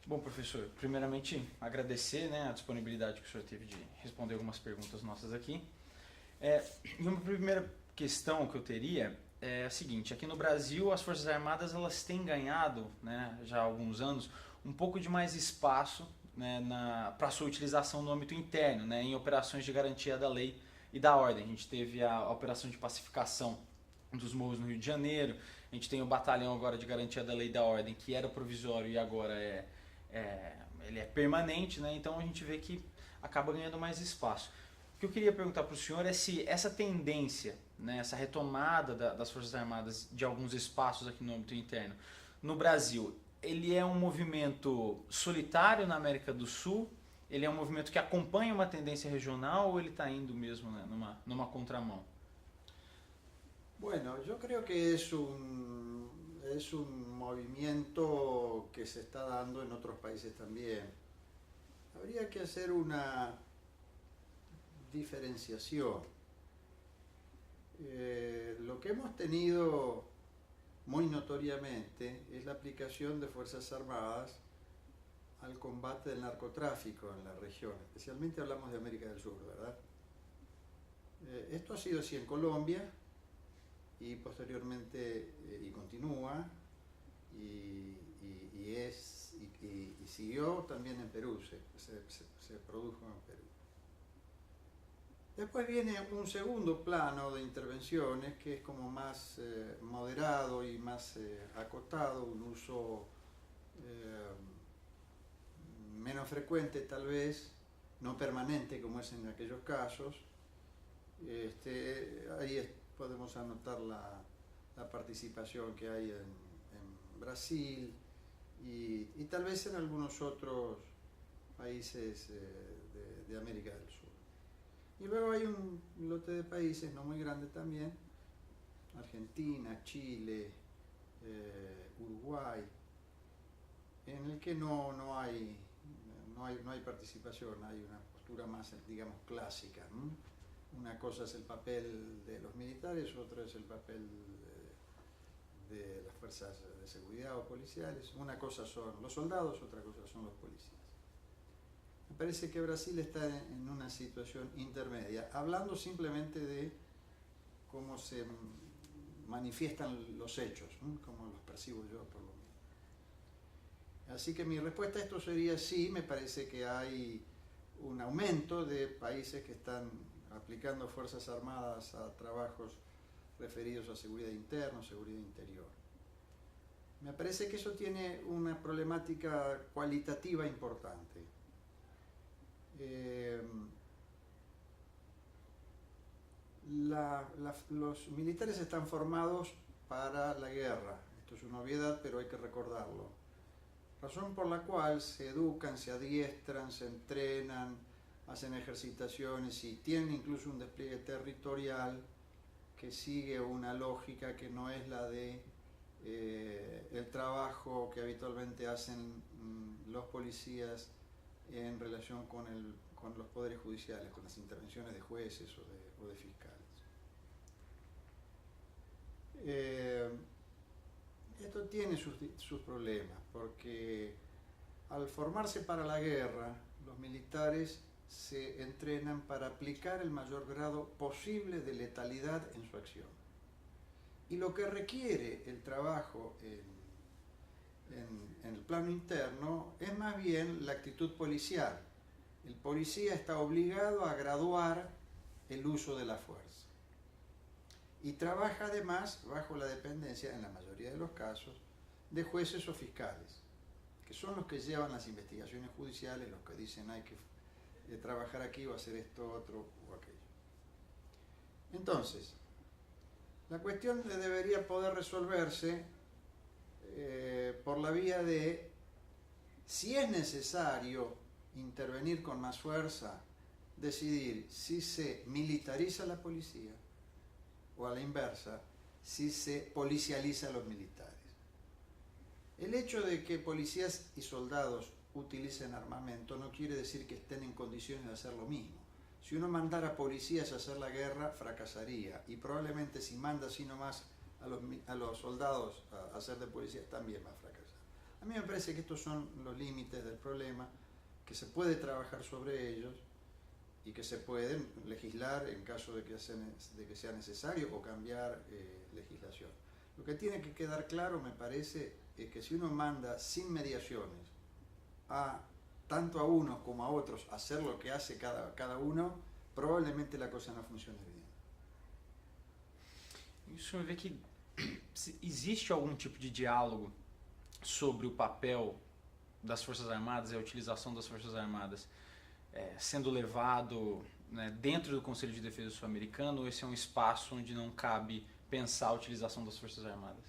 Bom, professor, primeiramente agradecer, né, a disponibilidade que o senhor teve de responder algumas perguntas nossas aqui. E uma primeira questão que eu teria é a seguinte: aqui no Brasil as Forças Armadas elas têm ganhado, né, já há alguns anos, um pouco de mais espaço, né, para sua utilização no âmbito interno, né, em operações de garantia da lei e da ordem. A gente teve a operação de pacificação dos morros no Rio de Janeiro, a gente tem o batalhão agora de garantia da lei e da ordem, que era provisório e agora ele é permanente, né? Então a gente vê que acaba ganhando mais espaço. O que eu queria perguntar para o senhor é se essa tendência, né, essa retomada das Forças Armadas de alguns espaços aqui no âmbito interno, no Brasil, ele é um movimento solitário na América do Sul? Ele é um movimento que acompanha uma tendência regional ou ele está indo mesmo, né, numa contramão? Bueno, yo creo que es un movimiento que se está dando en otros países también. Habría que hacer una diferenciación. Lo que hemos tenido muy notoriamente es la aplicación de Fuerzas Armadas al combate del narcotráfico en la región, especialmente hablamos de América del Sur, ¿verdad? Esto ha sido así en Colombia y posteriormente y continúa y siguió también en Perú, se produjo en Perú. Después viene un segundo plano de intervenciones que es como más moderado y más acotado, un uso menos frecuente tal vez, no permanente como es en aquellos casos. Ahí podemos anotar la participación que hay en Brasil y tal vez en algunos otros países de América del Sur. Y luego hay un lote de países no muy grande también, Argentina, Chile, Uruguay, en el que no hay participación, hay una postura más, digamos, clásica, ¿no? Una cosa es el papel de los militares, otra es el papel de las fuerzas de seguridad o policiales. Una cosa son los soldados, otra cosa son los policías. Me parece que Brasil está en una situación intermedia, hablando simplemente de cómo se manifiestan los hechos, ¿no? Como los percibo yo por lo menos. Así que mi respuesta a esto sería sí, me parece que hay un aumento de países que están aplicando Fuerzas Armadas a trabajos referidos a seguridad interna, seguridad interior. Me parece que eso tiene una problemática cualitativa importante. Los militares están formados para la guerra, esto es una obviedad, pero hay que recordarlo. Razón por la cual se educan, se adiestran, se entrenan, hacen ejercitaciones y tienen incluso un despliegue territorial que sigue una lógica que no es la de el trabajo que habitualmente hacen los policías en relación con los poderes judiciales, con las intervenciones de jueces o de fiscales. Esto tiene sus problemas, porque al formarse para la guerra, los militares se entrenan para aplicar el mayor grado posible de letalidad en su acción. Y lo que requiere el trabajo en el plano interno es más bien la actitud policial. El policía está obligado a graduar el uso de la fuerza. Y trabaja además bajo la dependencia, en la mayoría de los casos, de jueces o fiscales, que son los que llevan las investigaciones judiciales, los que dicen hay que trabajar aquí o hacer esto, otro o aquello. Entonces, la cuestión debería poder resolverse por la vía de si es necesario intervenir con más fuerza, decidir si se militariza la policía o a la inversa, si se policializa a los militares. El hecho de que policías y soldados utilicen armamento no quiere decir que estén en condiciones de hacer lo mismo. Si uno mandara policías a hacer la guerra, fracasaría, y probablemente si manda así nomás a los soldados a hacer de policías, también va a fracasar. A mí me parece que estos son los límites del problema, que se puede trabajar sobre ellos y que se pueden legislar en caso de que sea necesario o cambiar legislación. Lo que tiene que quedar claro, me parece, es que si uno manda sin mediaciones tanto a unos como a otros hacer lo que hace cada uno, probablemente la cosa no funcione bien. E o senhor vê que existe algum tipo de diálogo sobre o papel das Forças Armadas e a utilização das Forças Armadas sendo levado, né, dentro do Conselho de Defesa sul-americano, ou esse é um espaço onde não cabe pensar a utilização das Forças Armadas?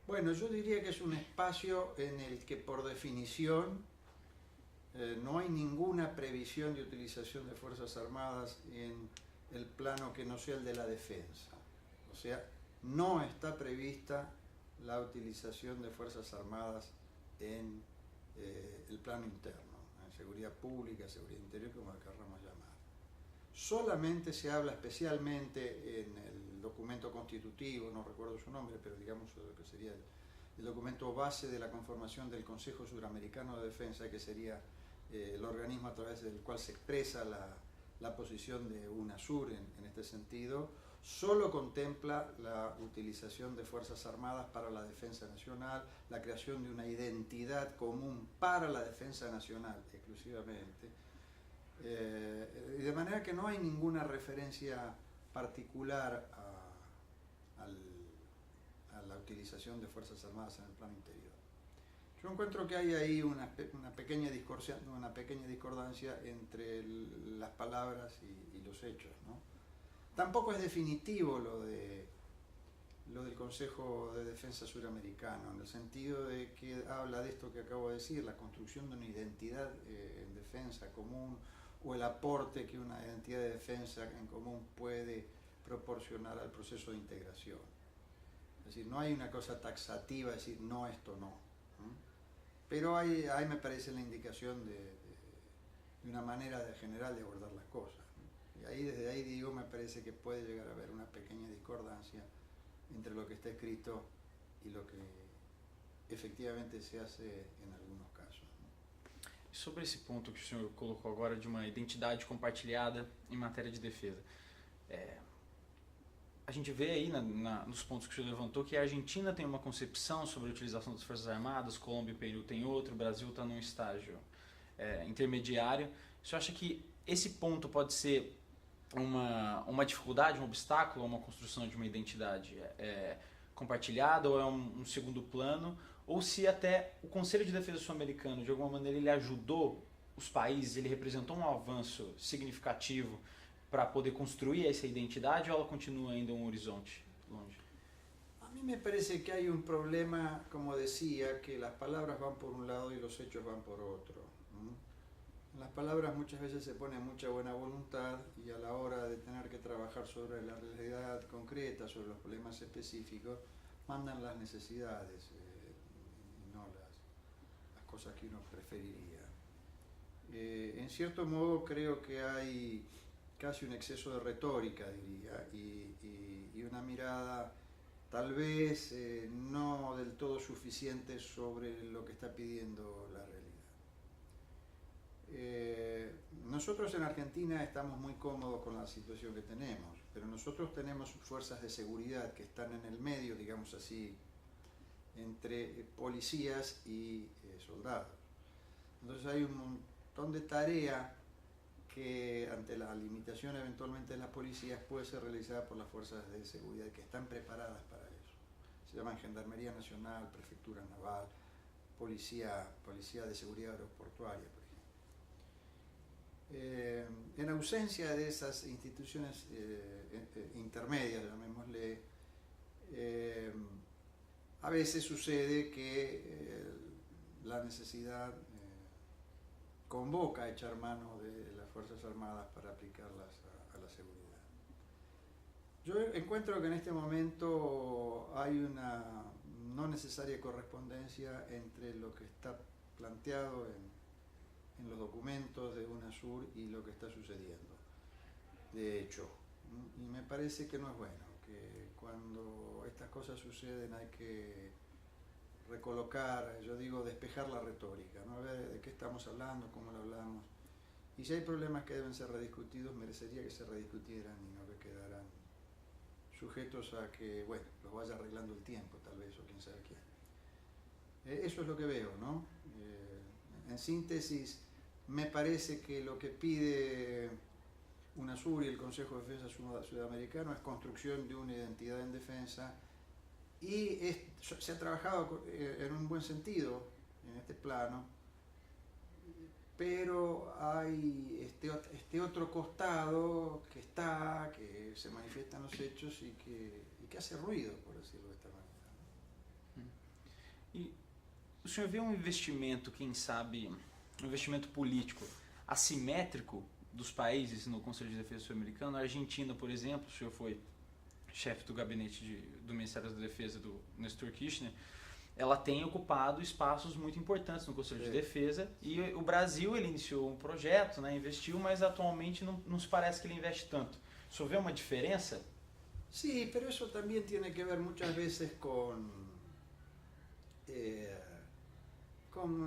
Bueno, yo diría que es un espacio en el que por definición no hay ninguna previsión de utilización de Fuerzas Armadas en el plano que no sea el de la defensa. O sea, no está prevista la utilización de Fuerzas Armadas en el plano interno, en seguridad pública, seguridad interior, como la querramos llamar. Solamente se habla especialmente en el documento constitutivo, no recuerdo su nombre, pero digamos lo que sería el documento base de la conformación del Consejo Suramericano de Defensa, que sería el organismo a través del cual se expresa la posición de UNASUR en este sentido, solo contempla la utilización de Fuerzas Armadas para la defensa nacional, la creación de una identidad común para la defensa nacional exclusivamente, de manera que no hay ninguna referencia particular a la utilización de Fuerzas Armadas en el plano interior. Yo encuentro que hay ahí una pequeña discordancia entre las palabras y los hechos, ¿no? Tampoco es definitivo lo del Consejo de Defensa Suramericano, en el sentido de que habla de esto que acabo de decir, la construcción de una identidad en defensa común, o el aporte que una identidad de defensa en común puede proporcionar al proceso de integración. Es decir, no hay una cosa taxativa, es decir, no, esto no. Pero ahí me parece la indicación de una manera general de abordar las cosas. Y desde ahí digo, me parece que puede llegar a haber una pequeña discordancia entre lo que está escrito y lo que efectivamente se hace en algunos casos. Sobre esse ponto que o senhor colocou agora de uma identidade compartilhada em matéria de defesa, a gente vê aí nos pontos que o senhor levantou que a Argentina tem uma concepção sobre a utilização das Forças Armadas, Colômbia e Peru tem outro, o Brasil está num estágio intermediário. O senhor acha que esse ponto pode ser uma dificuldade, um obstáculo a uma construção de uma identidade compartilhada, ou é um segundo plano, ou se até o Conselho de Defesa sul-americano, de alguma maneira, ele ajudou os países, ele representou um avanço significativo para poder construir essa identidade, ou ela continua ainda um horizonte longe? A mí me parece que hay un problema, como decía, que las palabras van por un lado y los hechos van por otro. En las palabras muchas veces se pone mucha buena voluntad y a la hora de tener que trabajar sobre la realidad concreta, sobre los problemas específicos, mandan las necesidades y no las cosas que uno preferiría. En cierto modo creo que hay casi un exceso de retórica, diría, y una mirada tal vez no del todo suficiente sobre lo que está pidiendo la realidad. Nosotros en Argentina estamos muy cómodos con la situación que tenemos, pero nosotros tenemos fuerzas de seguridad que están en el medio, digamos así, entre policías y soldados. Entonces hay un montón de tarea que ante la limitación eventualmente de las policías puede ser realizada por las fuerzas de seguridad que están preparadas para eso. Se llaman Gendarmería Nacional, Prefectura Naval, Policía de Seguridad Aeroportuaria, por ejemplo. En ausencia de esas instituciones intermedias, llamémosle, a veces sucede que la necesidad convoca a echar mano de las Fuerzas Armadas para aplicarlas a la seguridad. Yo encuentro que en este momento hay una no necesaria correspondencia entre lo que está planteado en los documentos de UNASUR y lo que está sucediendo, de hecho. Y me parece que no es bueno, que cuando estas cosas suceden hay que recolocar, yo digo, despejar la retórica, ¿no? A ver de qué estamos hablando, cómo lo hablamos. Y si hay problemas que deben ser rediscutidos, merecería que se rediscutieran y no que quedaran sujetos a que, bueno, los vaya arreglando el tiempo, tal vez, o quién sabe quién. Eso es lo que veo, ¿no? En síntesis, me parece que lo que pide UNASUR y el Consejo de Defensa Sudamericano es construcción de una identidad en defensa, y se ha trabajado en un buen sentido en este plano, pero hay este otro costado que se manifiesta en los hechos y que hace ruido, por decirlo de esta manera. E o senhor vê um investimento, quem sabe, um investimento político assimétrico dos países no Conselho de Defesa sul-americano? A Argentina, por exemplo, o senhor foi chefe do gabinete do Ministério da Defesa do Nestor Kirchner, ela tem ocupado espaços muito importantes no Conselho de Defesa, e o Brasil ele iniciou um projeto, né, investiu, mas atualmente não se parece que ele investe tanto. O senhor vê uma diferença? Sí, pero eso también tiene que ver muchas veces con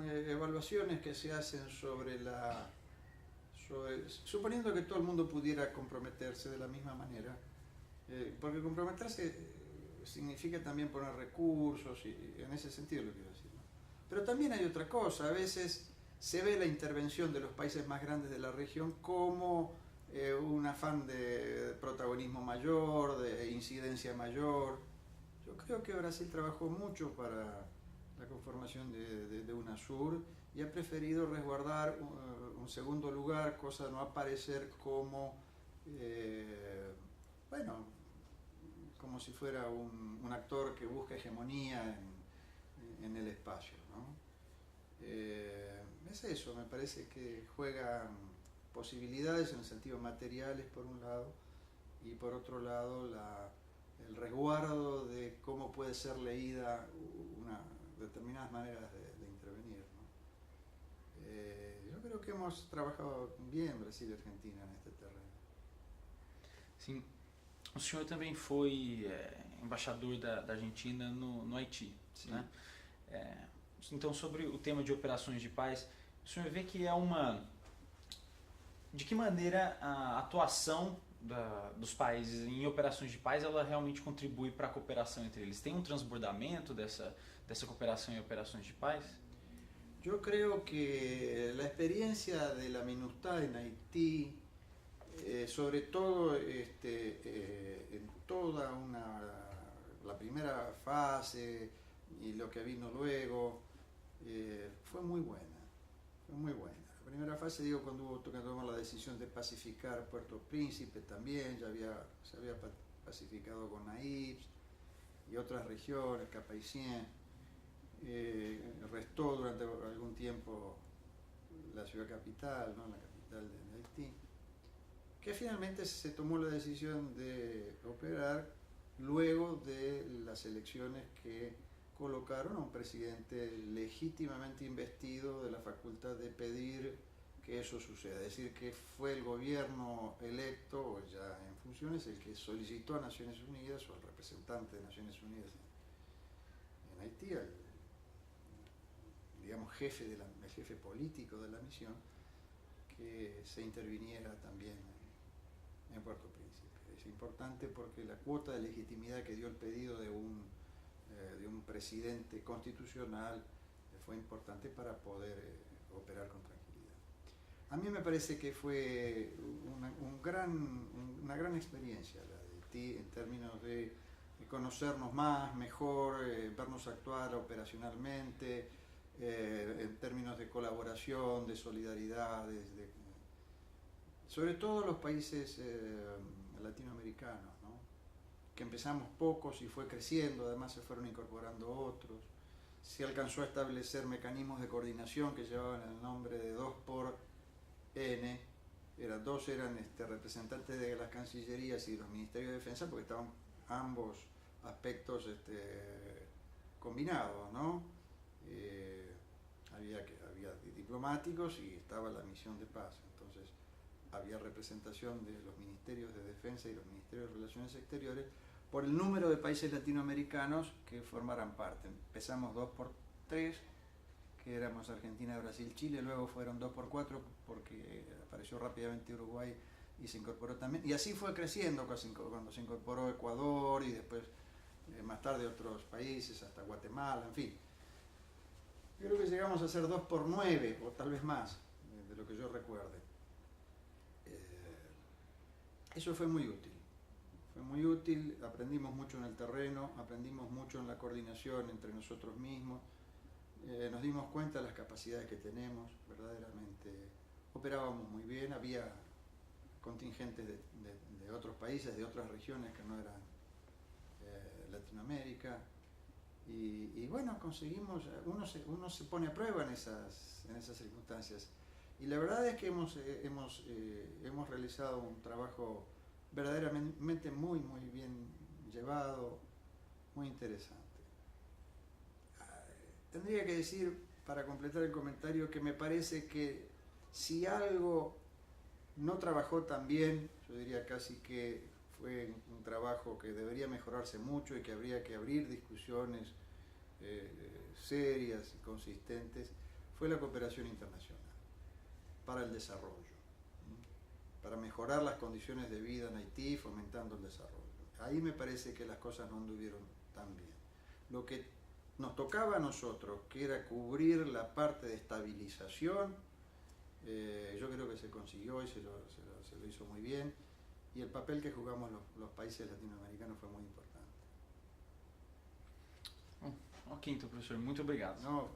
evaluaciones que se hacen suponiendo que todo el mundo pudiera comprometerse de la misma manera, porque comprometerse significa también poner recursos, y en ese sentido lo quiero decir, ¿no? Pero también hay otra cosa, a veces se ve la intervención de los países más grandes de la región como un afán de protagonismo mayor, de incidencia mayor. Yo creo que Brasil trabajó mucho para la conformación de UNASUR y ha preferido resguardar un segundo lugar, cosa de no aparecer como, bueno, como si fuera un actor que busca hegemonía en el espacio, ¿no? Es eso, me parece que juegan posibilidades en el sentido materiales por un lado, y por otro lado el resguardo de cómo puede ser leída determinadas maneras de intervenir, ¿no? Yo creo que hemos trabajado bien Brasil y Argentina en este terreno. Sim. O senhor também foi embaixador da Argentina no Haiti, né? Então, sobre o tema de operações de paz, o senhor vê que de que maneira a atuação dos países em operações de paz ela realmente contribui para a cooperação entre eles? Tem um transbordamento dessa cooperação em operações de paz? Yo creo que la experiencia de la MINUSTAH en Haití, sobre todo en toda la primera fase y lo que vino luego, fue muy buena, fue muy buena. La primera fase, digo, cuando hubo que tomar la decisión de pacificar Puerto Príncipe también, se había pacificado con Naipes y otras regiones, Cap-Haïtien. Restó durante algún tiempo la ciudad capital, ¿no? La capital de Haití, que finalmente se tomó la decisión de operar luego de las elecciones que colocaron a un presidente legítimamente investido de la facultad de pedir que eso suceda. Es decir, que fue el gobierno electo, o ya en funciones, el que solicitó a Naciones Unidas, o al representante de Naciones Unidas en Haití, digamos, el jefe político de la misión, que se interviniera también en Puerto Príncipe. Es importante porque la cuota de legitimidad que dio el pedido de un presidente constitucional fue importante para poder operar con tranquilidad. A mí me parece que fue una gran experiencia la de Haití en términos de conocernos más, mejor, vernos actuar operacionalmente, en términos de colaboración, de solidaridad, sobre todo los países latinoamericanos, ¿no? Que empezamos pocos y fue creciendo, además se fueron incorporando otros. Se alcanzó a establecer mecanismos de coordinación que llevaban el nombre de 2x N. Dos eran representantes de las cancillerías y los ministerios de defensa, porque estaban ambos aspectos combinados, ¿no? Había diplomáticos y estaba la misión de paz. Entonces había representación de los ministerios de defensa y los ministerios de relaciones exteriores por el número de países latinoamericanos que formaran parte. Empezamos 2 por 3, que éramos Argentina, Brasil, Chile, luego fueron 2 por 4 porque apareció rápidamente Uruguay y se incorporó también. Y así fue creciendo cuando se incorporó Ecuador y después más tarde otros países, hasta Guatemala, en fin. Yo creo que llegamos a ser 2 por 9 o tal vez más, de lo que yo recuerde. Eso fue muy útil. Fue muy útil, aprendimos mucho en el terreno, aprendimos mucho en la coordinación entre nosotros mismos, nos dimos cuenta de las capacidades que tenemos, verdaderamente operábamos muy bien, había contingentes de otros países, de otras regiones que no eran Latinoamérica, y bueno, conseguimos, uno se pone a prueba en esas circunstancias, y la verdad es que hemos realizado un trabajo verdaderamente muy bien llevado, muy interesante. Tendría que decir, para completar el comentario, que me parece que si algo no trabajó tan bien, yo diría casi que fue un trabajo que debería mejorarse mucho y que habría que abrir discusiones serias y consistentes, fue la cooperación internacional para el desarrollo, para mejorar las condiciones de vida en Haití, fomentando el desarrollo. Ahí me parece que las cosas no anduvieron tan bien. Lo que nos tocaba a nosotros, que era cubrir la parte de estabilización, yo creo que se consiguió y se lo hizo muy bien, y el papel que jugamos los países latinoamericanos fue muy importante. Ok, então, professor, muito obrigado. No,